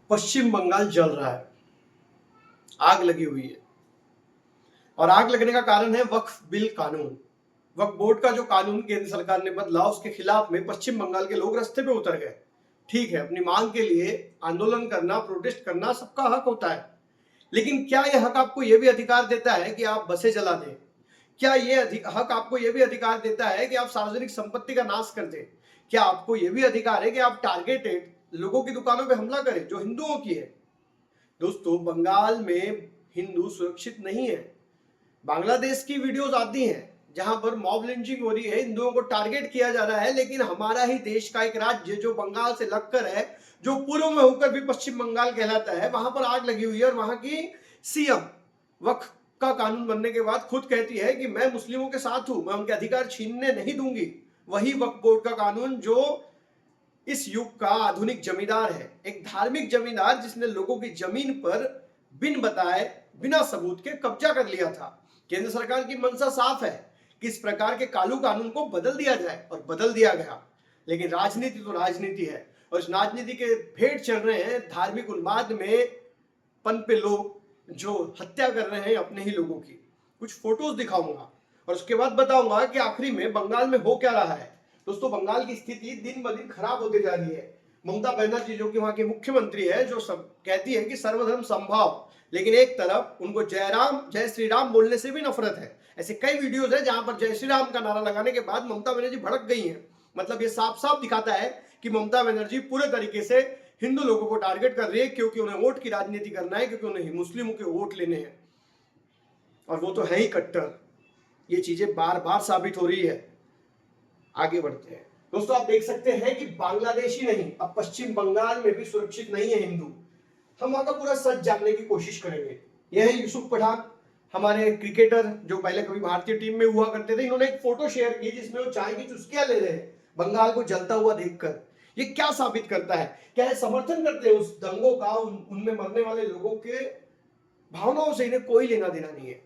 पश्चिम बंगाल जल रहा है, आग लगी हुई है। और आग लगने का कारण है वक्फ बिल कानून। वक्फ बोर्ड का जो कानून केंद्र सरकार ने बदला, उसके खिलाफ में पश्चिम बंगाल के लोग रास्ते पे उतर गए। ठीक है, अपनी मांग के लिए आंदोलन करना, प्रोटेस्ट करना सबका हक होता है, लेकिन क्या यह हक आपको यह भी अधिकार देता है कि आप बसें जला दें? क्या यह हक आपको यह भी अधिकार देता है कि आप सार्वजनिक संपत्ति का नाश कर दें? क्या आपको यह भी अधिकार है कि आप टारगेटेड लोगों की दुकानों पर हमला करें जो हिंदुओं की है? दोस्तों, बंगाल में हिंदू सुरक्षित नहीं है। बांग्लादेश की वीडियोस आती हैं जहां पर मॉब लिंचिंग हो रही है, हिंदुओं को टारगेट किया जा रहा है, लेकिन हमारा ही देश का एक राज्य जो बंगाल से लगकर है, जो पूर्व में होकर भी पश्चिम बंगाल कहलाता है, वहां पर आग लगी हुई है। और वहां की सीएम वक्फ का कानून बनने के बाद खुद कहती है कि मैं मुस्लिमों के साथ हूं, मैं उनके अधिकार छीनने नहीं दूंगी। वही वक्फ बोर्ड का कानून जो इस युग का आधुनिक जमींदार है, एक धार्मिक जमींदार जिसने लोगों की जमीन पर बिन बताए, बिना सबूत के कब्जा कर लिया था। केंद्र सरकार की मंशा साफ है कि इस प्रकार के कालू कानून को बदल दिया जाए, और बदल दिया गया। लेकिन राजनीति तो राजनीति है, और इस राजनीति के भेंट चढ़ रहे हैं धार्मिक उन्माद में पनपे लोग जो हत्या कर रहे हैं अपने ही लोगों की। कुछ फोटोज दिखाऊंगा और उसके बाद बताऊंगा कि आखिरी में बंगाल में हो क्या रहा है। दोस्तों, बंगाल की स्थिति दिन ब दिन खराब होती जा रही है। ममता बनर्जी जो कि वहां की मुख्यमंत्री है, जो सब कहती है कि सर्वधर्म संभव, लेकिन एक तरफ उनको जय श्री राम बोलने से भी नफरत है। ऐसे कई वीडियोस है जहां पर जय श्री राम का नारा लगाने के बाद ममता बनर्जी भड़क गई हैं। मतलब ये साफ साफ दिखाता है कि ममता बनर्जी पूरे तरीके से हिंदू लोगों को टारगेट कर रही है, क्योंकि उन्हें वोट की राजनीति करना है, क्योंकि उन्हें मुस्लिमों के वोट लेने हैं, और वो तो है ही कट्टर। ये चीजें बार बार साबित हो रही है। आगे बढ़ते हैं दोस्तों, आप देख सकते हैं कि बांग्लादेश ही नहीं, अब पश्चिम बंगाल में भी सुरक्षित नहीं है हिंदू। हम वहां का पूरा सच जानने की कोशिश करेंगे। यह है यूसुफ पठान, हमारे क्रिकेटर जो पहले कभी भारतीय टीम में हुआ करते थे। इन्होंने एक फोटो शेयर की जिसमें वो चाय की चुस्कियां ले रहे हैं बंगाल को जलता हुआ देखकर। ये क्या साबित करता है? क्या है समर्थन करते हैं उस दंगों का, उनमें मरने वाले लोगों के भावनाओं से इन्हें कोई लेना देना नहीं है।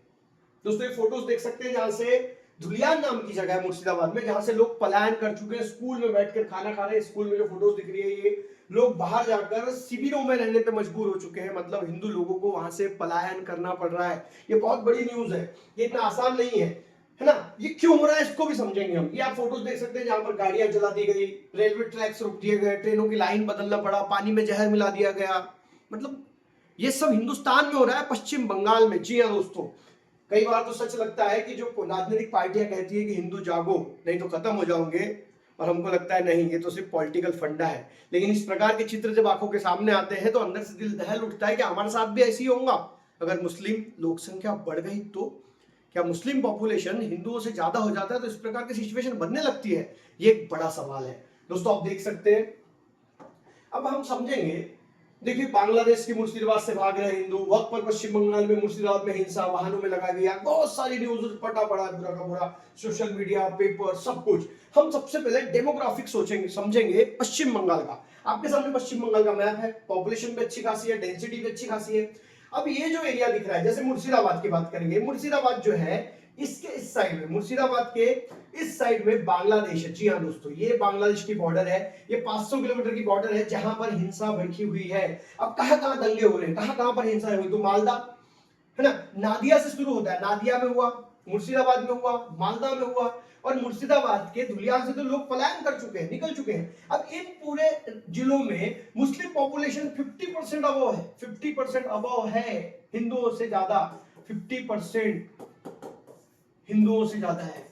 दोस्तों, ये फोटोज देख सकते हैं जहां से धुलियान नाम की जगह है मुर्शिदाबाद में, जहां से लोग पलायन कर चुके हैं, स्कूल में बैठकर खाना खा रहे हैं। स्कूल में जो फोटोज दिख रही है, ये लोग बाहर जाकर शिविरों में रहने पे मजबूर हो चुके हैं। मतलब हिंदू लोगों को वहां से पलायन करना पड़ रहा है। ये बहुत बड़ी न्यूज है, ये इतना आसान नहीं है ना? ये क्यों हो रहा है इसको भी समझेंगे हम। ये आप फोटोज देख सकते हैं जहां पर गाड़ियां जला दी गई, रेलवे ट्रैक्स रोक दिए गए, ट्रेनों की लाइन बदलना पड़ा, पानी में जहर मिला दिया गया। मतलब ये सब हिंदुस्तान में हो रहा है, पश्चिम बंगाल में। जी हाँ दोस्तों, कई बार तो सच लगता है कि जो राजनीतिक पार्टियां कहती है कि हिंदू जागो नहीं तो खत्म हो जाओगे, और हमको लगता है नहीं, ये तो सिर्फ पॉलिटिकल फंडा है। लेकिन इस प्रकार के चित्र जब आंखों के सामने आते हैं तो अंदर से दिल दहल उठता है कि हमारे साथ भी ऐसी होगा। अगर मुस्लिम लोक संख्या बढ़ गई तो क्या मुस्लिम पॉपुलेशन हिंदुओं से ज्यादा हो जाता है तो इस प्रकार की सिचुएशन बनने लगती है? ये एक बड़ा सवाल है दोस्तों, आप देख सकते हैं। अब हम समझेंगे। देखिए, बांग्लादेश की मुर्शिदाबाद से भाग रहे हिंदू, वक्त पर पश्चिम बंगाल में मुर्शिदाबाद में हिंसा, वाहनों में लगा गया, बहुत सारी न्यूज पटा पड़ा पूरा का पूरा, सोशल मीडिया, पेपर, सब कुछ। हम सबसे पहले डेमोग्राफिक सोचेंगे, समझेंगे पश्चिम बंगाल का। आपके सामने पश्चिम बंगाल का मैप है, पॉपुलेशन भी अच्छी खासी है, डेंसिटी भी अच्छी खासी है। अब ये जो एरिया दिख रहा है, जैसे मुर्शिदाबाद की बात करेंगे, मुर्शिदाबाद जो है इसके इस साइड में, मुर्शिदाबाद के इस साइड में बांग्लादेश है। जी हाँ दोस्तों, ये बांग्लादेश की बॉर्डर है, ये 500 किलोमीटर की बॉर्डर है जहां पर हिंसा भड़की हुई है। अब कहां कहां दंगे हो रहे हैं, कहां कहां पर हिंसा हुई? तो मालदा है ना, नादिया से शुरू होता है, नादिया में हुआ, मुर्शिदाबाद में हुआ, मालदा में हुआ, और मुर्शिदाबाद के धुलियान से तो लोग पलायन कर चुके हैं, निकल चुके हैं। अब इन पूरे जिलों में मुस्लिम पॉपुलेशन 50% अबव है, 50% अबव है, हिंदुओं से ज्यादा, 50% हिंदुओं से ज्यादा है,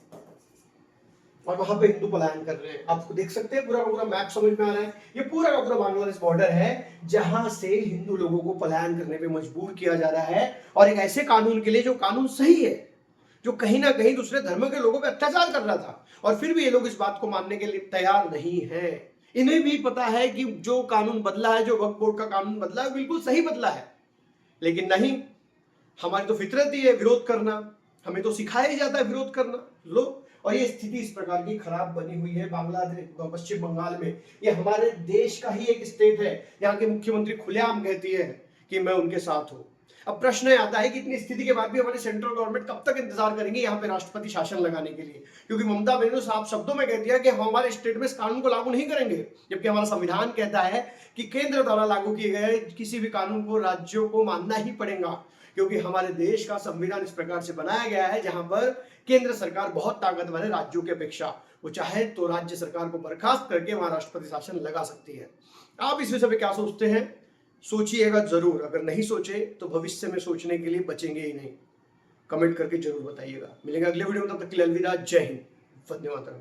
और वहां पे हिंदू पलायन कर रहे हैं। आप देख सकते हैं, पूरा का पूरा मैप समझ में आ रहा है। ये पूरा का पूरा बांग्लादेश बॉर्डर है जहां से हिंदू लोगों को पलायन करने पे मजबूर किया जा रहा है, और एक ऐसे कानून के लिए जो कानून सही है, जो कहीं ना कहीं दूसरे धर्म के लोगों पे अत्याचार कर रहा था। और फिर भी ये लोग इस बात को मानने के लिए तैयार नहीं है। इन्हें भी पता है कि जो कानून बदला है, जो वक्फ बोर्ड का कानून बदला है, बिल्कुल सही बदला है, लेकिन नहीं, हमारी तो फितरत ही है विरोध करना, हमें तो सिखाया ही जाता है विरोध करना। लो, और ये स्थिति इस प्रकार की खराब बनी हुई है बांग्लादेश, पश्चिम बंगाल में। ये हमारे देश का ही एक स्टेट है, यहाँ की मुख्यमंत्री खुलेआम कहती है कि मैं उनके साथ हूं। अब प्रश्न ये आता है कि इतनी स्थिति के बाद भी हमारी सेंट्रल गवर्नमेंट कब तक इंतजार करेंगे यहाँ पे राष्ट्रपति शासन लगाने के लिए, क्योंकि ममता बनर्जी ने साफ शब्दों में कह दिया कि हम हमारे स्टेट में इस कानून को लागू नहीं करेंगे, जबकि हमारा संविधान कहता है कि केंद्र द्वारा लागू किए गए किसी भी कानून को राज्यों को मानना ही पड़ेगा, क्योंकि हमारे देश का संविधान इस प्रकार से बनाया गया है जहां पर केंद्र सरकार बहुत ताकतवर है राज्यों की अपेक्षा, वो चाहे तो राज्य सरकार को बर्खास्त करके वहां राष्ट्रपति शासन लगा सकती है। आप इस विषय पे क्या सोचते हैं? सोचिएगा जरूर, अगर नहीं सोचे तो भविष्य में सोचने के लिए बचेंगे ही नहीं। कमेंट करके जरूर बताइएगा। मिलेंगे अगले वीडियो में, तब तक के लिए अलविदा, जय हिंद, वंदे मातरम।